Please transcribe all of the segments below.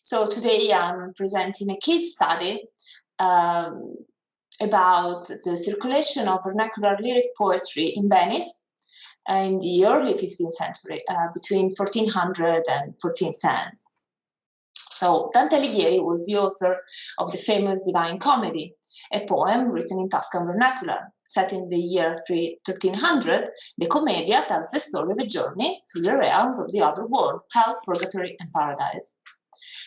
So today I'm presenting a case study about the circulation of vernacular lyric poetry in Venice in the early 15th century, between 1400 and 1410. So Dante Alighieri was the author of the famous Divine Comedy, a poem written in Tuscan vernacular. Set in the year 1300, the Commedia tells the story of a journey through the realms of the other world, hell, purgatory, and paradise.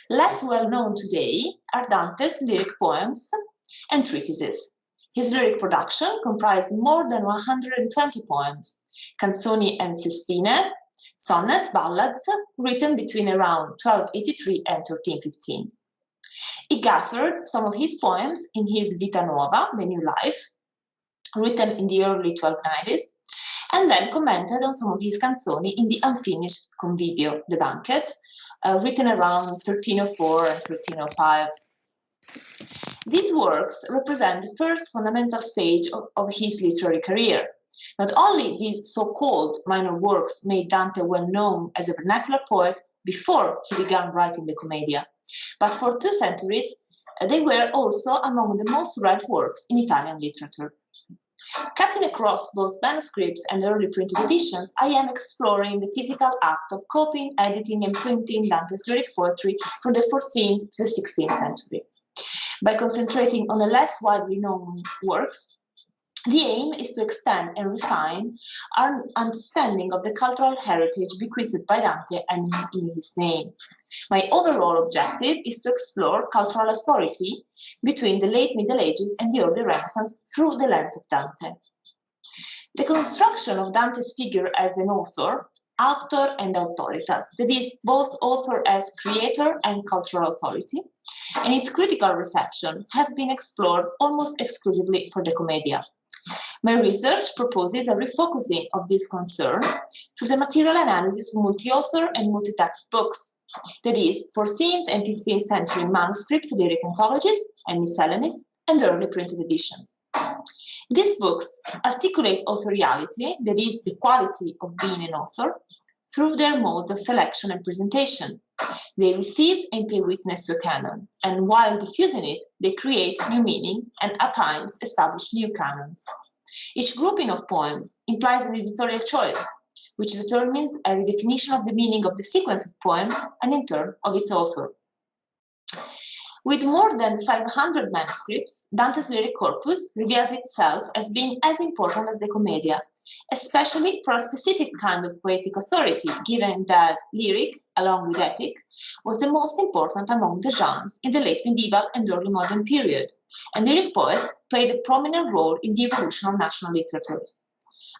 Less well known today are Dante's lyric poems and treatises. His lyric production comprised more than 120 poems, canzoni and sestine, sonnets, ballads, written between around 1283 and 1315. He gathered some of his poems in his Vita Nuova, The New Life, written in the early 1290s, and then commented on some of his canzoni in the unfinished Convivio, The Banquet, written around 1304 and 1305. These works represent the first fundamental stage of his literary career. Not only these so-called minor works made Dante well known as a vernacular poet before he began writing the Commedia, but for 2 centuries they were also among the most read works in Italian literature. Cutting across both manuscripts and early printed editions, I am exploring the physical act of copying, editing, and printing Dante's lyric poetry from the 14th to the 16th century. By concentrating on the less widely known works, the aim is to extend and refine our understanding of the cultural heritage bequeathed by Dante and in his name. My overall objective is to explore cultural authority between the late Middle Ages and the early Renaissance through the lens of Dante. The construction of Dante's figure as an author, auctor and auctoritas, that is, both author as creator and cultural authority, and its critical reception have been explored almost exclusively for the Commedia. My research proposes a refocusing of this concern through the material analysis of multi-author and multi-text books, that is, 14th and 15th century manuscript lyric anthologies and miscellanies and early printed editions. These books articulate authoriality, that is, the quality of being an author, through their modes of selection and presentation. They receive and pay witness to a canon, and while diffusing it, they create new meaning and at times establish new canons. Each grouping of poems implies an editorial choice, which determines a redefinition of the meaning of the sequence of poems and in turn of its author. With more than 500 manuscripts, Dante's lyric corpus reveals itself as being as important as the Commedia, especially for a specific kind of poetic authority, given that lyric, along with epic, was the most important among the genres in the late medieval and early modern period, and lyric poets played a prominent role in the evolution of national literatures.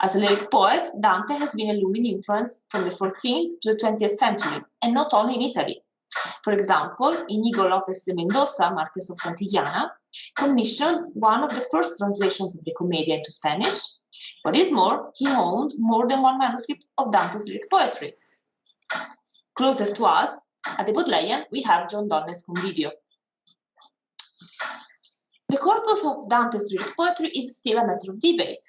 As a lyric poet, Dante has been a looming influence from the 14th to the 20th century, and not only in Italy. For example, Inigo Lopez de Mendoza, Marquess of Santillana, commissioned one of the first translations of the Commedia into Spanish. What is more, he owned more than one manuscript of Dante's lyric poetry. Closer to us, at the Bodleian, we have John Donne's Convivio. The corpus of Dante's lyric poetry is still a matter of debate.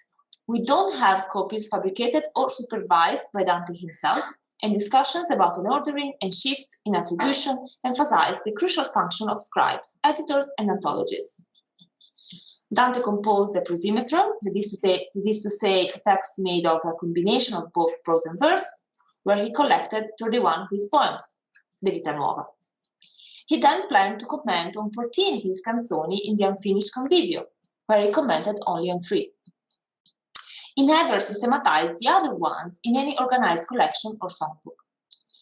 We don't have copies fabricated or supervised by Dante himself, and discussions about an ordering and shifts in attribution emphasize the crucial function of scribes, editors, and anthologists. Dante composed a prosimetron, that is to say, a text made of a combination of both prose and verse, where he collected 31 of his poems, the Vita Nuova. He then planned to comment on 14 of his canzoni in the unfinished Convivio, where he commented only on 3. He never systematized the other ones in any organized collection or songbook.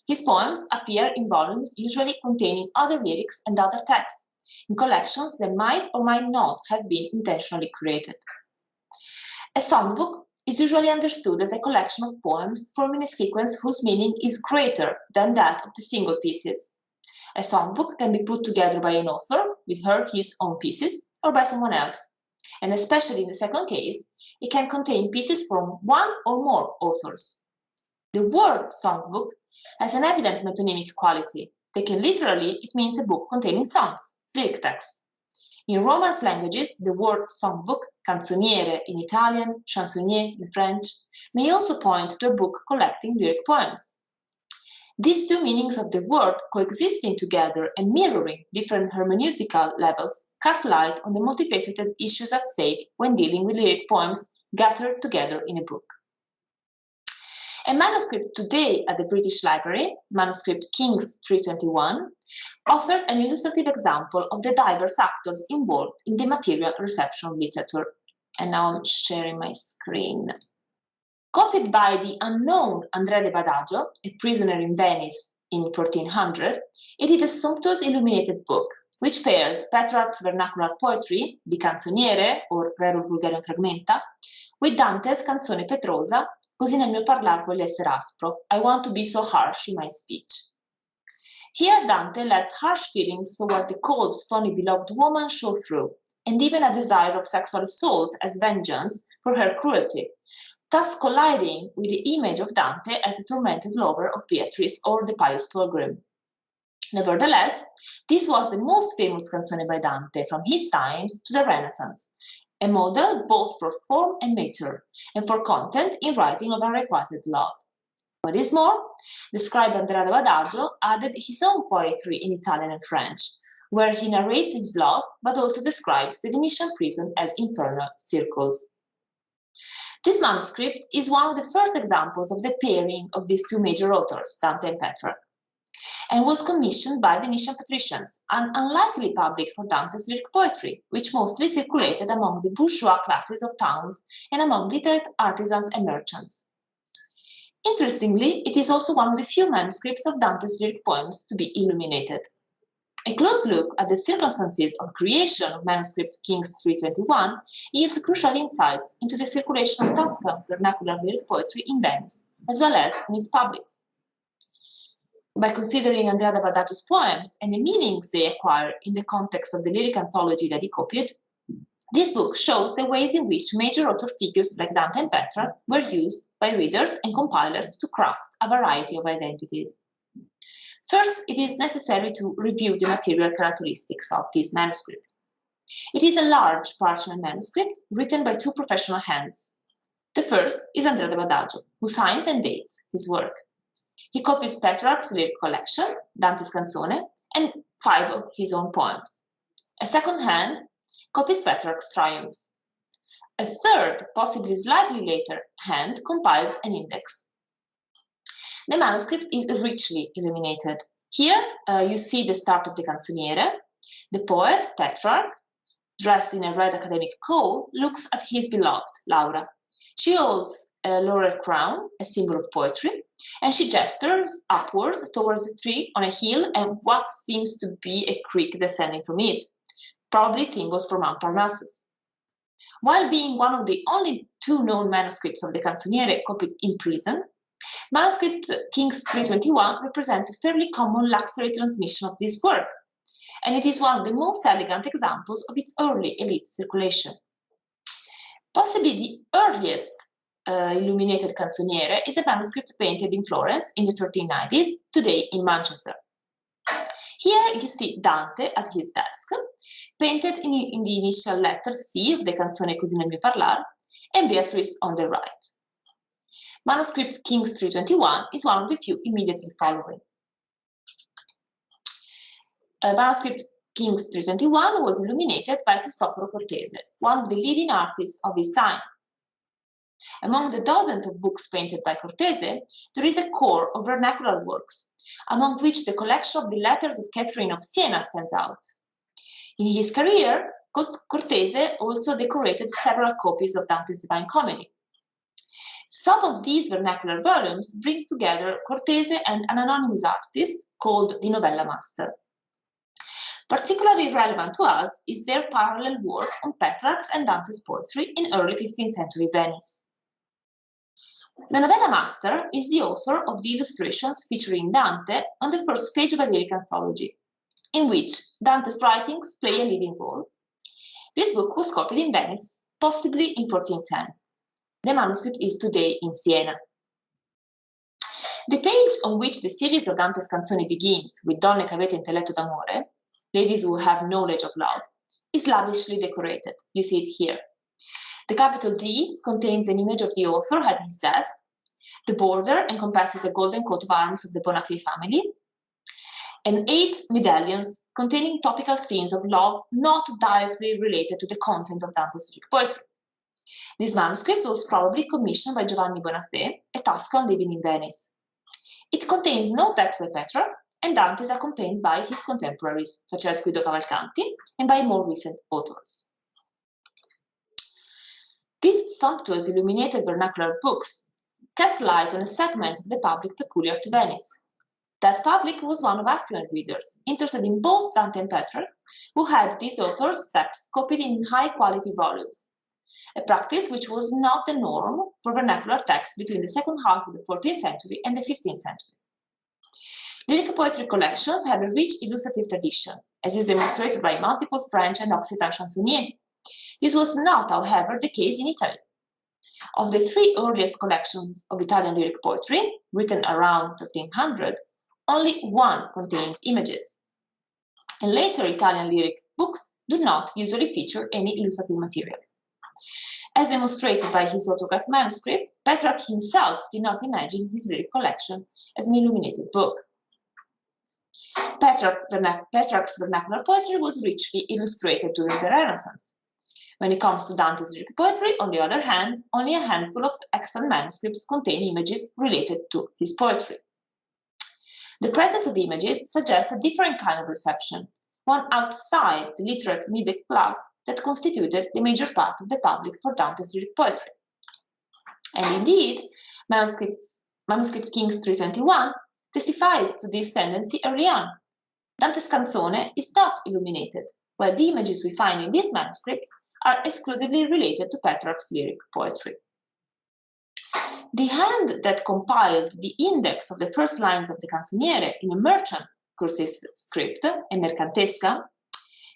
His poems appear in volumes usually containing other lyrics and other texts, in collections that might or might not have been intentionally created. A songbook is usually understood as a collection of poems forming a sequence whose meaning is greater than that of the single pieces. A songbook can be put together by an author with his own pieces or by someone else, and especially in the second case, it can contain pieces from one or more authors. The word songbook has an evident metonymic quality. Taken literally, it means a book containing songs, lyric texts. In Romance languages, the word songbook, canzoniere in Italian, chansonnier in French, may also point to a book collecting lyric poems. These two meanings of the word coexisting together and mirroring different hermeneutical levels cast light on the multifaceted issues at stake when dealing with lyric poems gathered together in a book. A manuscript today at the British Library, manuscript King's 321, offers an illustrative example of the diverse actors involved in the material reception of literature. And now I'm sharing my screen. Copied by the unknown Andrea de Badaggio, a prisoner in Venice in 1400, it is a sumptuous illuminated book which pairs Petrarch's vernacular poetry, di Canzoniere, or Rerum Vulgarium Fragmenta, with Dante's Canzone Petrosa, Così nel mio parlar voglio essere aspro, I want to be so harsh in my speech. Here Dante lets harsh feelings toward the cold, stony beloved woman show through, and even a desire of sexual assault as vengeance for her cruelty, thus colliding with the image of Dante as the tormented lover of Beatrice or the pious pilgrim. Nevertheless, this was the most famous canzone by Dante from his times to the Renaissance, a model both for form and matter, and for content in writing of unrequited love. What is more, the scribe Andrea de Badaggio added his own poetry in Italian and French, where he narrates his love, but also describes the Venetian prison as infernal circles. This manuscript is one of the first examples of the pairing of these two major authors, Dante and Petrarch, and was commissioned by Venetian patricians, an unlikely public for Dante's lyric poetry, which mostly circulated among the bourgeois classes of towns and among literate artisans and merchants. Interestingly, it is also one of the few manuscripts of Dante's lyric poems to be illuminated. A close look at the circumstances of creation of manuscript King's 321 yields crucial insights into the circulation of Tuscan vernacular lyric poetry in Venice, as well as in its publics. By considering Andrea de Badaggio's poems and the meanings they acquire in the context of the lyric anthology that he copied, this book shows the ways in which major author figures like Dante and Petrarch were used by readers and compilers to craft a variety of identities. First, it is necessary to review the material characteristics of this manuscript. It is a large parchment manuscript written by two professional hands. The first is Andrea de Badaggio, who signs and dates his work. He copies Petrarch's lyric collection, Dante's Canzone, and 5 of his own poems. A second hand copies Petrarch's triumphs. A third, possibly slightly later, hand compiles an index. The manuscript is richly illuminated. Here you see the start of the Canzoniere. The poet, Petrarch, dressed in a red academic coat, looks at his beloved, Laura. She holds a laurel crown, a symbol of poetry, and she gestures upwards towards a tree on a hill and what seems to be a creek descending from it, probably symbols for Mount Parnassus. While being one of the only 2 known manuscripts of the Canzoniere copied in prison, manuscript King's 321 represents a fairly common luxury transmission of this work, and it is one of the most elegant examples of its early elite circulation. Possibly the earliest illuminated Canzoniere is a manuscript painted in Florence in the 1390s, today in Manchester. Here you see Dante at his desk, painted in the initial letter C of the Canzone Così nel mio parlar, and Beatrice on the right. Manuscript King's 321 is one of the few immediately following. Manuscript King's 321 was illuminated by Cristoforo Cortese, one of the leading artists of his time. Among the dozens of books painted by Cortese, there is a core of vernacular works, among which the collection of the letters of Catherine of Siena stands out. In his career, Cortese also decorated several copies of Dante's Divine Comedy. Some of these vernacular volumes bring together Cortese and an anonymous artist called the Novella Master. Particularly relevant to us is their parallel work on Petrarch's and Dante's poetry in early 15th century Venice. The Novella Master is the author of the illustrations featuring Dante on the first page of a lyric anthology, in which Dante's writings play a leading role. This book was copied in Venice, possibly in 1410. The manuscript is today in Siena. The page on which the series of Dante's Canzoni begins with Donne che avete intelletto d'amore, ladies who have knowledge of love, is lavishly decorated. You see it here. The capital D contains an image of the author at his desk, The border encompasses a golden coat of arms of the Bonafé family, and 8 medallions containing topical scenes of love not directly related to the content of Dante's lyric poetry. This manuscript was probably commissioned by Giovanni Bonafé, a Tuscan living in Venice. It contains no text by Petrarch, and Dante is accompanied by his contemporaries, such as Guido Cavalcanti, and by more recent authors. These sumptuous illuminated vernacular books cast light on a segment of the public peculiar to Venice. That public was one of affluent readers, interested in both Dante and Petrarch, who had these authors' texts copied in high-quality volumes, a practice which was not the norm for vernacular texts between the second half of the 14th century and the 15th century. Lyric poetry collections have a rich illustrative tradition, as is demonstrated by multiple French and Occitan chansonniers. This was not, however, the case in Italy. Of the 3 earliest collections of Italian lyric poetry, written around 1300, only one contains images. And later Italian lyric books do not usually feature any illustrative material. As demonstrated by his autograph manuscript, Petrarch himself did not imagine his lyric collection as an illuminated book. Petrarch's vernacular poetry was richly illustrated during the Renaissance. When it comes to Dante's lyric poetry, on the other hand, only a handful of extant manuscripts contain images related to his poetry. The presence of images suggests a different kind of reception, one outside the literate middle class that constituted the major part of the public for Dante's lyric poetry. And indeed, manuscript King's 321 testifies to this tendency early on. Dante's canzone is not illuminated, while the images we find in this manuscript are exclusively related to Petrarch's lyric poetry. The hand that compiled the index of the first lines of the canzoniere in a merchant cursive script, a mercantesca,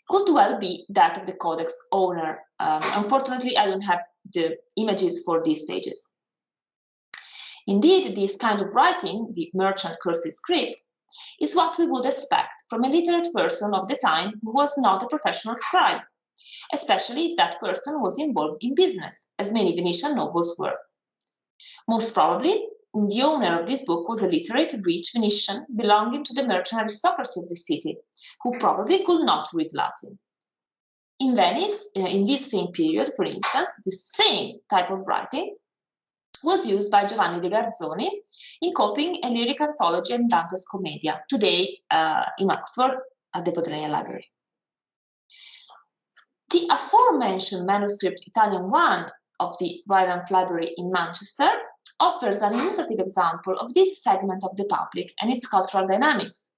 could well be that of the codex owner. Unfortunately, I don't have the images for these pages. Indeed, this kind of writing, the merchant cursive script, is what we would expect from a literate person of the time who was not a professional scribe, especially if that person was involved in business, as many Venetian nobles were. Most probably, the owner of this book was a literate, rich Venetian belonging to the merchant aristocracy of the city, who probably could not read Latin. In Venice, in this same period, for instance, the same type of writing was used by Giovanni de Garzoni in copying a lyric anthology in Dante's Commedia, today in Oxford at the Bodleian Library. The aforementioned manuscript Italian 1 of the Rylands Library in Manchester offers an illustrative example of this segment of the public and its cultural dynamics.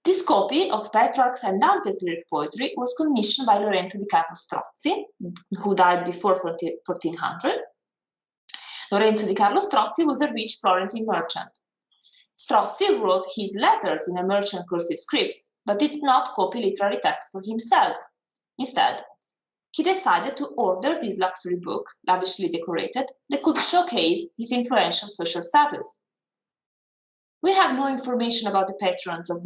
This copy of Petrarch's and Dante's lyric poetry was commissioned by Lorenzo di Carlo Strozzi, who died before 1400. Lorenzo di Carlo Strozzi was a rich Florentine merchant. Strozzi wrote his letters in a merchant cursive script, but did not copy literary text for himself. Instead, he decided to order this luxury book, lavishly decorated, that could showcase his influential social status. We have no information about the patrons of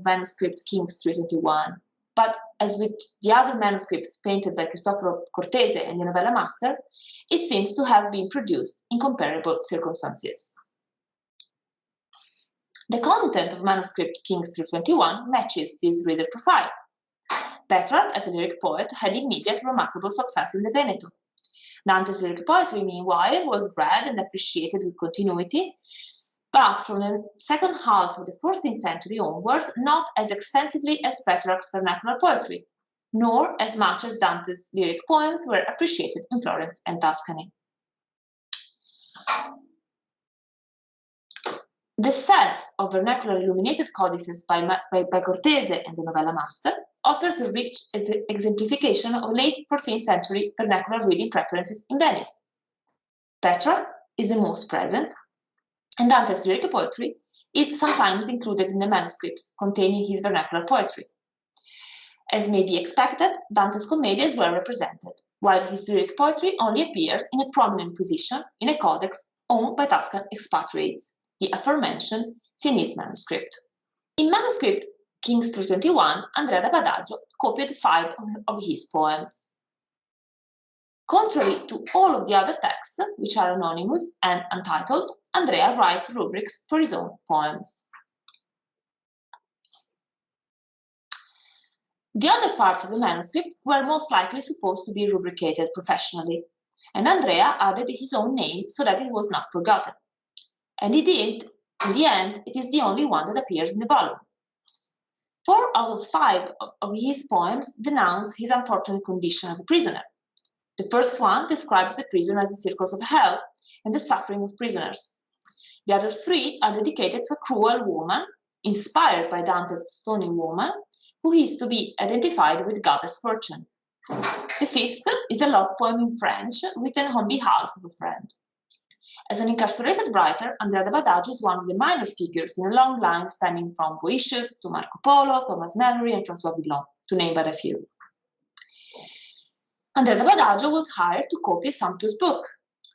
manuscript King's 321, but as with the other manuscripts painted by Cristoforo Cortese and the Novella Master, it seems to have been produced in comparable circumstances. The content of manuscript King's 321 matches this reader profile. Petrarch, as a lyric poet, had immediate remarkable success in the Veneto. Dante's lyric poetry, meanwhile, was read and appreciated with continuity, but from the second half of the 14th century onwards, not as extensively as Petrarch's vernacular poetry, nor as much as Dante's lyric poems were appreciated in Florence and Tuscany. The set of vernacular illuminated codices by Cortese and the Novella Master offers a rich exemplification of late 14th century vernacular reading preferences in Venice. Petrarch is the most present, and Dante's lyric poetry is sometimes included in the manuscripts containing his vernacular poetry. As may be expected, Dante's Commedia is well represented, while his lyric poetry only appears in a prominent position in a codex owned by Tuscan expatriates, the aforementioned Sienese manuscript. In manuscript King's 321, Andrea da Badaggio copied 5 of his poems. Contrary to all of the other texts, which are anonymous and untitled, Andrea writes rubrics for his own poems. The other parts of the manuscript were most likely supposed to be rubricated professionally, and Andrea added his own name so that it was not forgotten. And he did. In the end, it is the only one that appears in the volume. 4 out of 5 of his poems denounce his unfortunate condition as a prisoner. The first one describes the prison as the circles of hell and the suffering of prisoners. The other 3 are dedicated to a cruel woman, inspired by Dante's stony woman, who is to be identified with goddess Fortune. The 5th is a love poem in French written on behalf of a friend. As an incarcerated writer, Andrea da Badaggio is one of the minor figures in a long line spanning from Boëtius to Marco Polo, Thomas Mallory, and François Villon, to name but a few. Andrea da Badaggio was hired to copy a sumptuous book,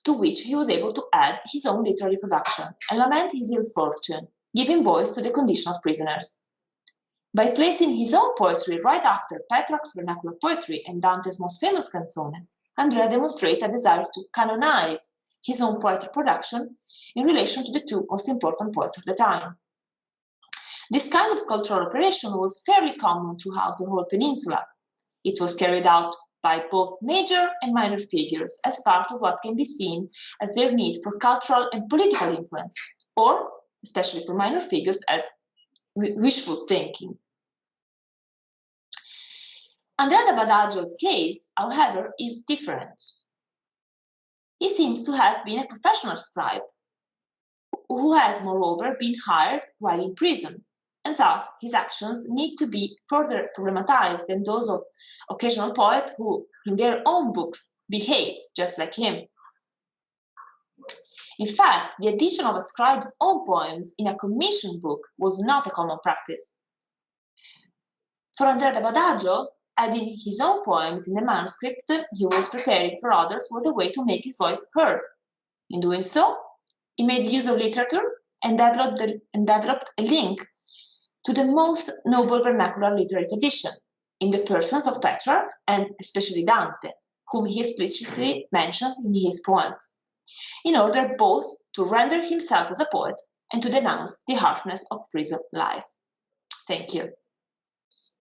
to which he was able to add his own literary production and lament his ill fortune, giving voice to the condition of prisoners. By placing his own poetry right after Petrarch's vernacular poetry and Dante's most famous canzone, Andrea demonstrates a desire to canonize his own poetic production in relation to the 2 most important poets of the time. This kind of cultural operation was fairly common throughout the whole peninsula. It was carried out by both major and minor figures as part of what can be seen as their need for cultural and political influence, or, especially for minor figures, as wishful thinking. Andrea da Badaggio's case, however, is different. He seems to have been a professional scribe, who has moreover been hired while in prison, and thus his actions need to be further problematized than those of occasional poets who, in their own books, behaved just like him. In fact, the addition of a scribe's own poems in a commissioned book was not a common practice. For Andrea da Badaggio, adding his own poems in the manuscript he was preparing for others was a way to make his voice heard. In doing so, he made use of literature and developed a link to the most noble vernacular literary tradition, in the persons of Petrarch and especially Dante, whom he explicitly mentions in his poems, in order both to render himself as a poet and to denounce the harshness of prison life. Thank you.